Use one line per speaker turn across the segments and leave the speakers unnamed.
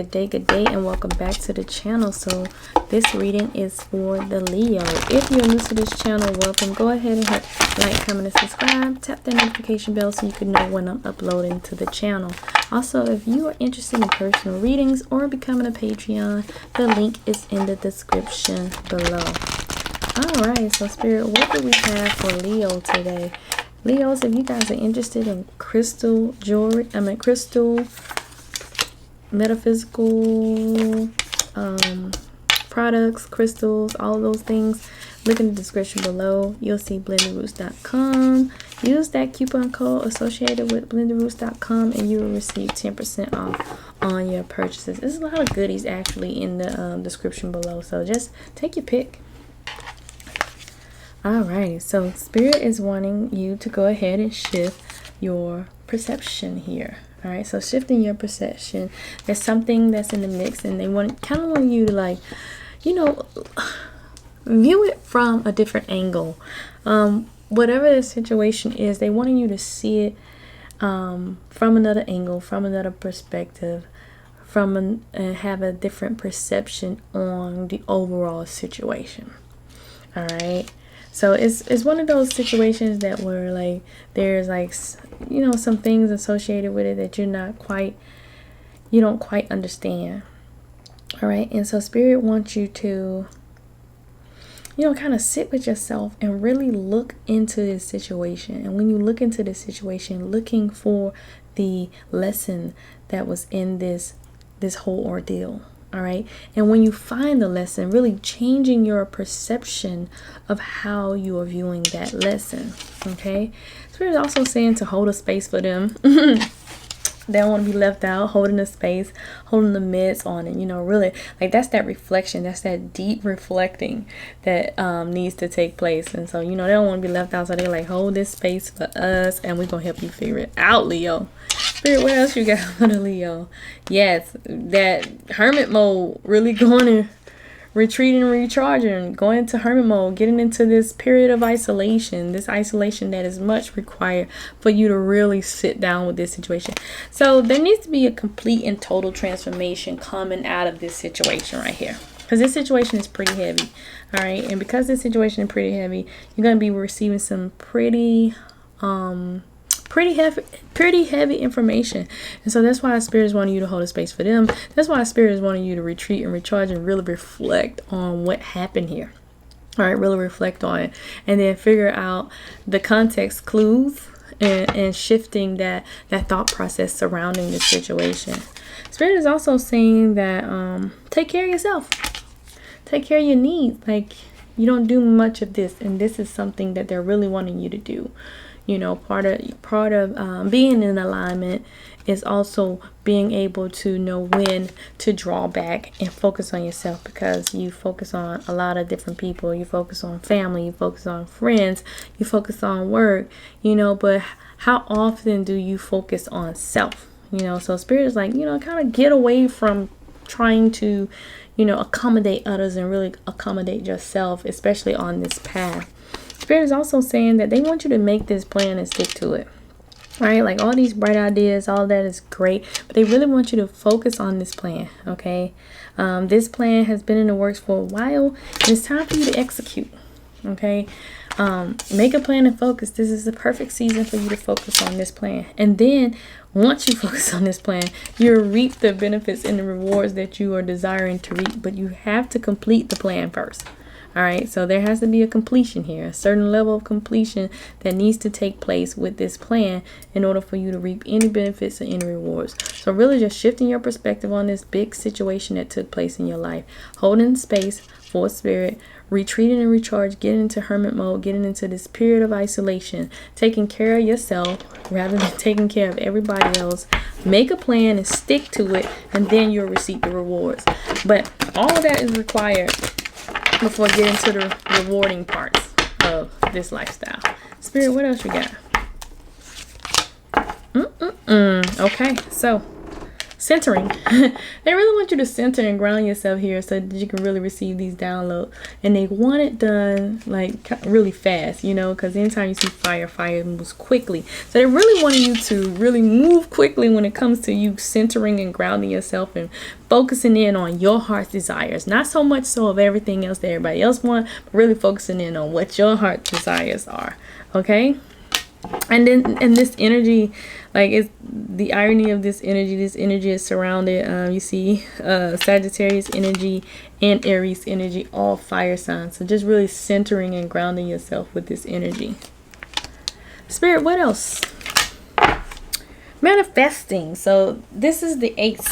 good day, and welcome back to the channel. So this reading is for the Leo. If you're new to this channel, welcome. Go ahead and hit like, comment, and subscribe. Tap the notification bell so you can know when I'm uploading to the channel. Also, if you are interested in personal readings or becoming a Patreon, the link is in the description below. Alright, so Spirit, what do we have for Leo today? Leos, if you guys are interested in crystal jewelry, crystal, metaphysical products, crystals, all those things, look in the description below. You'll see blendedrootz.com. Use that coupon code associated with blendedrootz.com and you will receive 10% off on your purchases. There's a lot of goodies actually in the description below, so just take your pick. Alrighty, so Spirit is wanting you to go ahead and shift your perception here. Alright, so shifting your perception, there's something that's in the mix, and they kind of want you to, like, you know, view it from a different angle. Whatever the situation is, they want you to see it from another angle, from another perspective, and have a different perception on the overall situation. Alright. So it's one of those situations that where, like, there's, like, you know, some things associated with it that you don't quite understand. All right. And so Spirit wants you to, you know, kind of sit with yourself and really look into this situation. And when you look into this situation, looking for the lesson that was in this whole ordeal. All right. And when you find the lesson, really changing your perception of how you are viewing that lesson. Okay. Spirit is also saying to hold a space for them. They don't want to be left out, holding the space, holding the midst on it, you know, really, like, that's that reflection, that's that deep reflecting that needs to take place. And so, you know, they don't want to be left out, so they like, hold this space for us and we're gonna help you figure it out, Leo. Spirit, what else you got for the Leo? Yes, that hermit mode, really going to retreating and recharging, going into hermit mode, getting into this period of isolation, this isolation that is much required for you to really sit down with this situation. So there needs to be a complete and total transformation coming out of this situation right here, because this situation is pretty heavy. All right, and because this situation is pretty heavy, you're going to be receiving some pretty heavy information. And so that's why Spirit is wanting you to hold a space for them. That's why Spirit is wanting you to retreat and recharge and really reflect on what happened here. All right, really reflect on it and then figure out the context clues and shifting that thought process surrounding the situation. Spirit is also saying that take care of yourself, take care of your needs. Like, you don't do much of this, and this is something that they're really wanting you to do. You know, part of being in alignment is also being able to know when to draw back and focus on yourself, because you focus on a lot of different people. You focus on family, you focus on friends, you focus on work, you know, but how often do you focus on self? You know, so Spirit is like, you know, kind of get away from trying to, you know, accommodate others and really accommodate yourself, especially on this path. Spirit is also saying that they want you to make this plan and stick to it. All right, like, all these bright ideas, all that is great, but they really want you to focus on this plan. Okay, this plan has been in the works for a while, and it's time for you to execute. Okay, make a plan and focus. This is the perfect season for you to focus on this plan. And then once you focus on this plan, you'll reap the benefits and the rewards that you are desiring to reap, but you have to complete the plan first. All right, so there has to be a completion here, a certain level of completion that needs to take place with this plan in order for you to reap any benefits or any rewards. So really just shifting your perspective on this big situation that took place in your life, holding space for Spirit, retreating and recharge, getting into hermit mode, getting into this period of isolation, taking care of yourself rather than taking care of everybody else. Make a plan and stick to it, and then you'll receive the rewards. But all of that is required before getting to the rewarding parts of this lifestyle. Spirit, what else you got? Okay, so centering. They really want you to center and ground yourself here so that you can really receive these downloads. And they want it done like really fast, you know, because anytime you see fire, fire moves quickly. So they really want you to really move quickly when it comes to you centering and grounding yourself and focusing in on your heart's desires. Not so much so of everything else that everybody else wants, but really focusing in on what your heart desires are. Okay? And then, and this energy, like, it's the irony of this energy is surrounded, you see Sagittarius energy and Aries energy, all fire signs. So just really centering and grounding yourself with this energy. Spirit, what else? Manifesting. So this is the ace,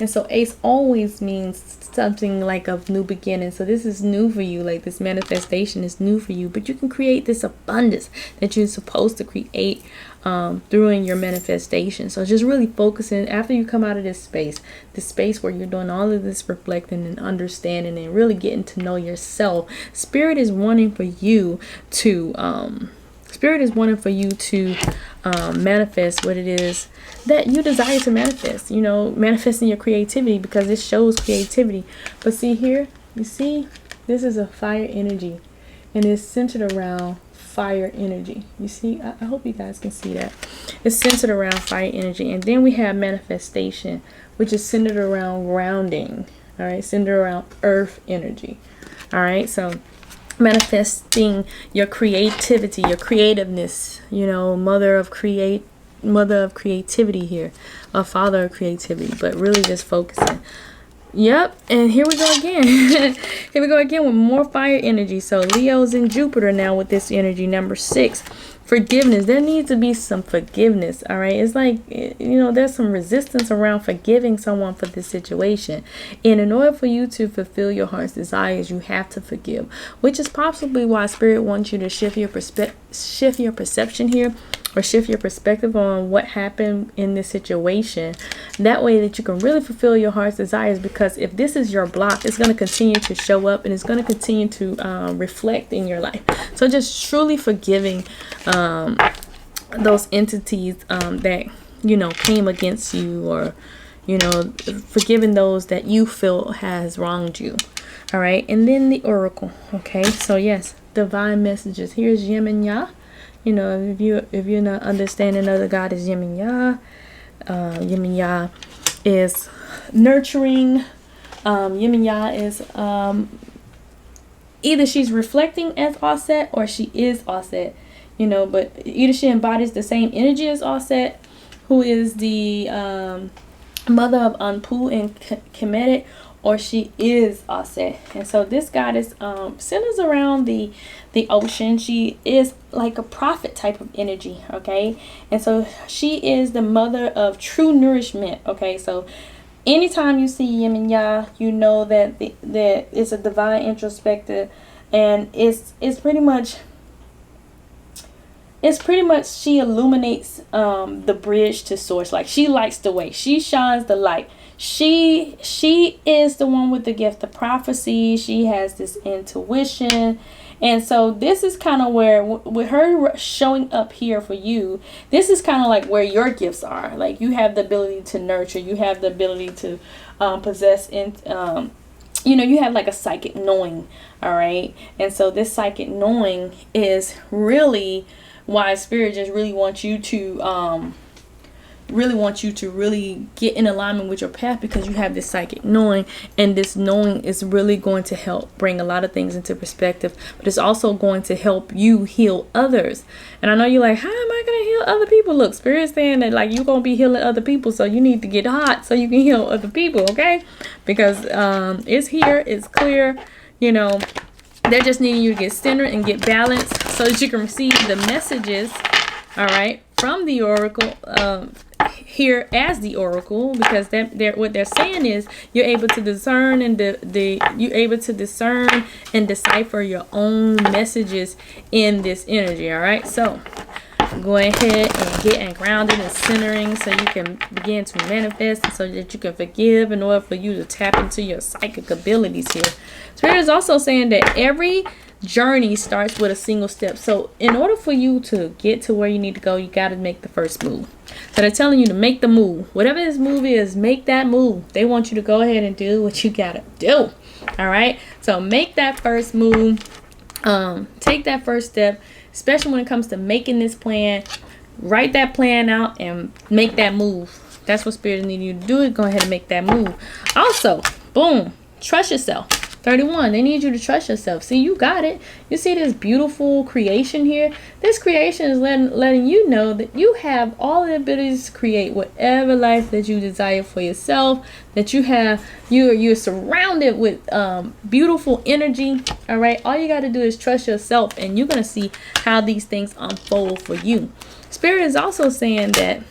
and so ace always means something like a new beginning. So this is new for you, like this manifestation is new for you, but you can create this abundance that you're supposed to create through in your manifestation. So just really focusing after you come out of this space where you're doing all of this reflecting and understanding and really getting to know yourself. Spirit is wanting for you to manifest what it is that you desire to manifest. You know, manifesting your creativity, because it shows creativity. But see here, you see, this is a fire energy, and it's centered around fire energy. You see, I hope you guys can see that. It's centered around fire energy. And then we have manifestation, which is centered around grounding. All right, centered around earth energy. All right, so manifesting your creativity, your creativeness, you know, mother of creativity here, a father of creativity, but really just focusing. Yep, and here we go again. Here we go again with more fire energy. So Leo's in Jupiter now with this energy. Number 6, forgiveness. There needs to be some forgiveness. All right, it's like, you know, there's some resistance around forgiving someone for this situation, and in order for you to fulfill your heart's desires, you have to forgive, which is possibly why Spirit wants you to shift your perception here, or shift your perspective on what happened in this situation. That way that you can really fulfill your heart's desires, because if this is your block, it's going to continue to show up, and it's going to continue to reflect in your life. So just truly forgiving those entities that, you know, came against you, or, you know, forgiving those that you feel has wronged you. All right, and then the oracle. Okay, so yes, divine messages. Here's Yin and Yang. You know, if you're not understanding of the goddess Yin and Yang, Yin and Yang is nurturing. Yin and Yang is either she's reflecting as Offset or she is Offset. You know, but either she embodies the same energy as Offset, who is the mother of Anpu and Kemetic, or she is Offset. And so this goddess centers around the ocean. She is like a prophet type of energy, okay? And so she is the mother of true nourishment, okay? So anytime you see Yin and Yang, you know that that it's a divine introspective, and it's pretty much she illuminates the bridge to source. Like, she lights the way, she shines the light. She is the one with the gift of prophecy. She has this intuition. And so this is kind of where, with her showing up here for you, this is kind of like where your gifts are. Like, you have the ability to nurture, you have the ability to possess, and you know, you have like a psychic knowing. All right, and so this psychic knowing is really why Spirit just really wants you to really get in alignment with your path, because you have this psychic knowing, and this knowing is really going to help bring a lot of things into perspective, but it's also going to help you heal others. And I know you're like, how am I going to heal other people? Look, Spirit's saying that, like, you're going to be healing other people, so you need to get hot so you can heal other people, okay? Because it's here, it's clear, you know, they're just needing you to get centered and get balanced so that you can receive the messages, all right, from the oracle here as the oracle, because what they're saying is you're able to discern and you're able to discern and decipher your own messages in this energy. All right, so go ahead and get grounded and centering so you can begin to manifest, and so that you can forgive in order for you to tap into your psychic abilities here. Spirit is also saying that every journey starts with a single step. So in order for you to get to where you need to go, you got to make the first move. So they're telling you to make the move. Whatever this move is, make that move. They want you to go ahead and do what you got to do. All right. So make that first move. Take that first step, especially when it comes to making this plan. Write that plan out and make that move. That's what Spirit needs you to do. Go ahead and make that move. Also, boom, trust yourself. 31, they need you to trust yourself. See, you got it. You see this beautiful creation here? This creation is letting you know that you have all the abilities to create whatever life that you desire for yourself, that you have. You're surrounded with beautiful energy. All right, all you got to do is trust yourself, and you're going to see how these things unfold for you. Spirit is also saying that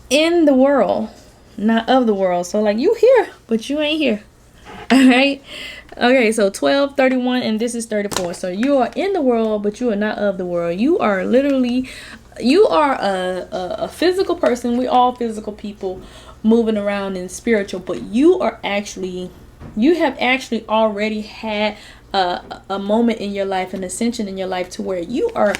in the world, not of the world. So like, you here, but you ain't here. All right. Okay, so 12, 31, and this is 34. So you are in the world, but you are not of the world. You are a physical person. We all physical people moving around in spiritual, but you have actually already had a moment in your life, an ascension in your life, to where you are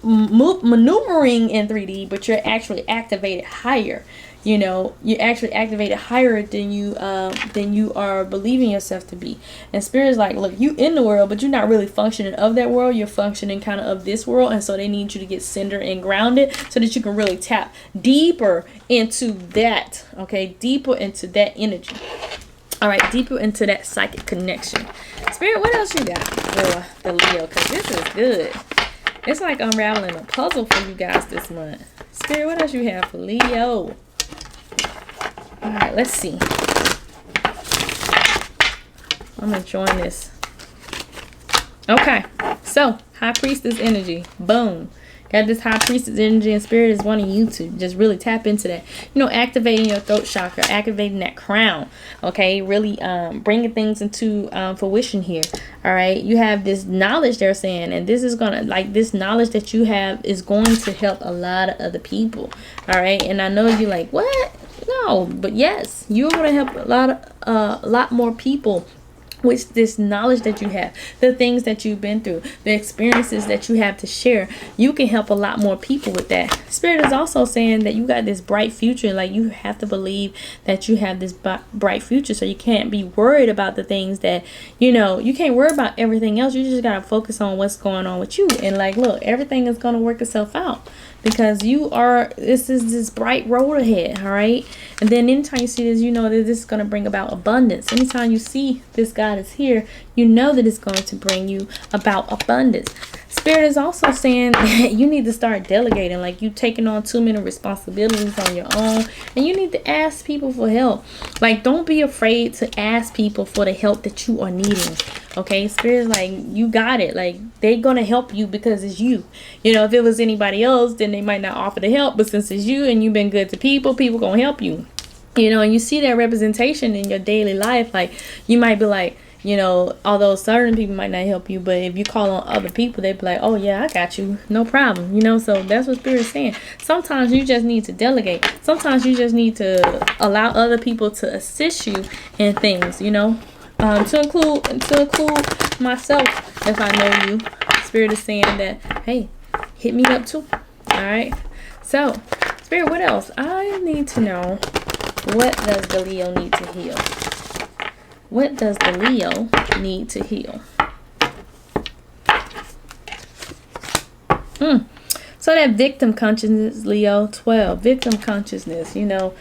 maneuvering in 3D, but you're actually activated higher. You know, you're actually activated higher than you are believing yourself to be. And Spirit is like, look, you in the world, but you're not really functioning of that world. You're functioning kind of this world. And so they need you to get centered and grounded so that you can really tap deeper into that. Okay, deeper into that energy. All right, deeper into that psychic connection. Spirit, what else you got for the Leo? Because this is good. It's like unraveling a puzzle for you guys this month. Spirit, what else you have for Leo? All right, let's see. I'm enjoying this. Okay, so High Priestess energy. Boom. Got this High Priestess energy, and Spirit is wanting you to just really tap into that. You know, activating your throat chakra, activating that crown. Okay, really bringing things into fruition here. All right, you have this knowledge they're saying, and this is gonna, like, this knowledge that you have is going to help a lot of other people. All right, and I know you're like, what? No, but yes, you're gonna help a lot more people with this knowledge that you have, the things that you've been through, the experiences that you have to share. You can help a lot more people with that. Spirit is also saying that you got this bright future. Like, you have to believe that you have this bright future, so you can't be worried about the things that, you know, you can't worry about everything else. You just gotta focus on what's going on with you, and like, look, everything is gonna work itself out, because this is this bright road ahead. All right, and then anytime you see this, you know that this is going to bring about abundance. Anytime you see this God is here, you know that it's going to bring you about abundance. Spirit is also saying that you need to start delegating. Like, you taking on too many responsibilities on your own, and you need to ask people for help. Like, don't be afraid to ask people for the help that you are needing. Okay, Spirit is like, you got it. Like, they're gonna help you because it's you. You know, if it was anybody else, then they might not offer the help, but since it's you and you've been good to people gonna help you. You know, and you see that representation in your daily life. Like, you might be like, you know, although certain people might not help you, but if you call on other people, they'd be like, oh yeah, I got you, no problem. You know, so that's what Spirit is saying. Sometimes you just need to delegate. Sometimes you just need to allow other people to assist you in things, you know, to include myself. If I know you, Spirit is saying that, hey, hit me up too. All right, so Spirit, what else? I need to know, what does the Leo need to heal? What does the Leo need to heal? So that victim consciousness, Leo, 12, victim consciousness. You know,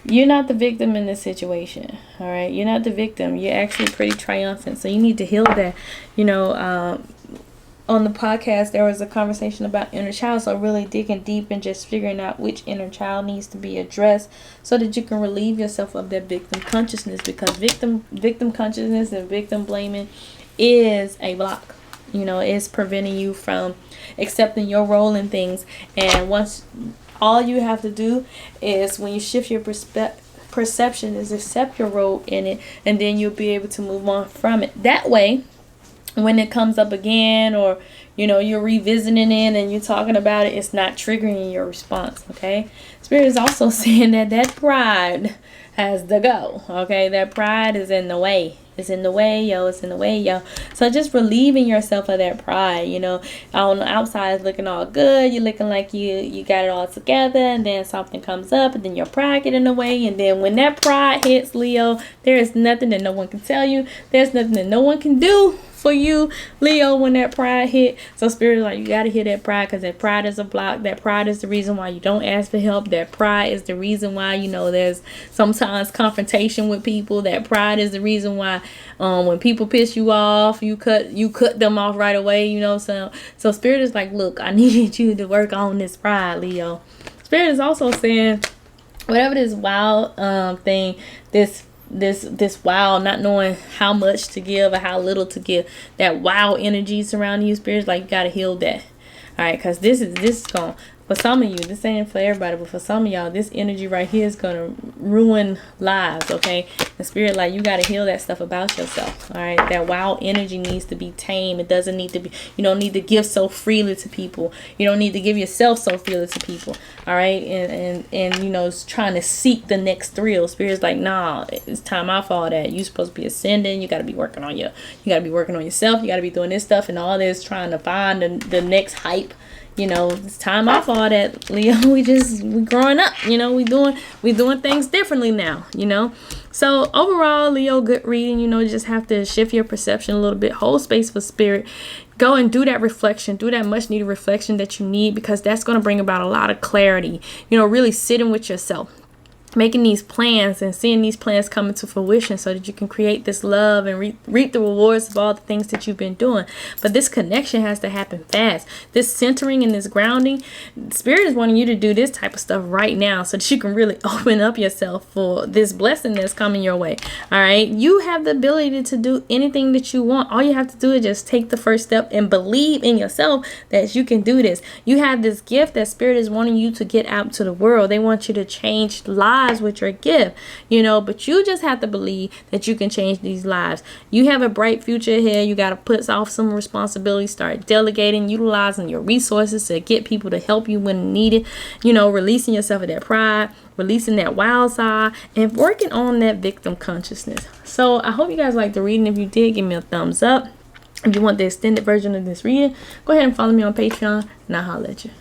you're not the victim in this situation. All right, you're not the victim. You're actually pretty triumphant. So you need to heal that. You know, on the podcast, there was a conversation about inner child. So really digging deep and just figuring out which inner child needs to be addressed, so that you can relieve yourself of that victim consciousness. Because victim consciousness and victim blaming is a block. You know, it's preventing you from accepting your role in things. And once, all you have to do is, when you shift your perception, is accept your role in it, and then you'll be able to move on from it. That way, when it comes up again, or you know, you're revisiting it and you're talking about it, it's not triggering your response. Okay, Spirit is also saying that that pride has to go. Okay, that pride is in the way. It's in the way, yo. It's in the way, yo. So just relieving yourself of that pride. You know, on the outside it's looking all good. You're looking like you got it all together, and then something comes up, and then your pride get in the way. And then when that pride hits, Leo, there is nothing that no one can tell you. There's nothing that no one can do for you, Leo, when that pride hit. So Spirit is like, you got to hear that pride, because that pride is a block. That pride is the reason why you don't ask for help. That pride is the reason why, you know, there's sometimes confrontation with people. That pride is the reason why when people piss you off, you cut them off right away, you know. So Spirit is like, look, I needed you to work on this pride, Leo. Spirit is also saying, whatever this wild thing, this wow, not knowing how much to give or how little to give, that wow energy surrounding you, Spirit's like, you gotta heal that. All right, because this is gonna, for some of you, this ain't for everybody, but for some of y'all, this energy right here is gonna ruin lives. Okay, the Spirit like, you gotta heal that stuff about yourself. All right, that wow energy needs to be tamed. It doesn't need to be, you don't need to give so freely to people. You don't need to give yourself so freely to people. All right, and you know, it's trying to seek the next thrill. Spirit's like, nah, it's time out for all that. You supposed to be ascending. You gotta be working on you gotta be working on yourself. You gotta be doing this stuff and all this, trying to find the next hype. You know, it's time off all that, Leo. We growing up, you know, we doing things differently now, you know. So overall, Leo, good reading. You know, you just have to shift your perception a little bit, hold space for Spirit, go and do that reflection, do that much needed reflection that you need, because that's going to bring about a lot of clarity. You know, really sitting with yourself, making these plans and seeing these plans come into fruition, so that you can create this love and reap the rewards of all the things that you've been doing. But this connection has to happen fast. This centering and this grounding, Spirit is wanting you to do this type of stuff right now, so that you can really open up yourself for this blessing that's coming your way. All right, you have the ability to do anything that you want. All you have to do is just take the first step and believe in yourself that you can do this. You have this gift that Spirit is wanting you to get out to the world. They want you to change lives with your gift, you know, but you just have to believe that you can change these lives. You have a bright future here. You got to put off some responsibility, start delegating, utilizing your resources to get people to help you when needed, you know, releasing yourself of that pride, releasing that wild side, and working on that victim consciousness. So I hope you guys liked the reading. If you did, give me a thumbs up. If you want the extended version of this reading, go ahead and follow me on Patreon, and I'll holler at you.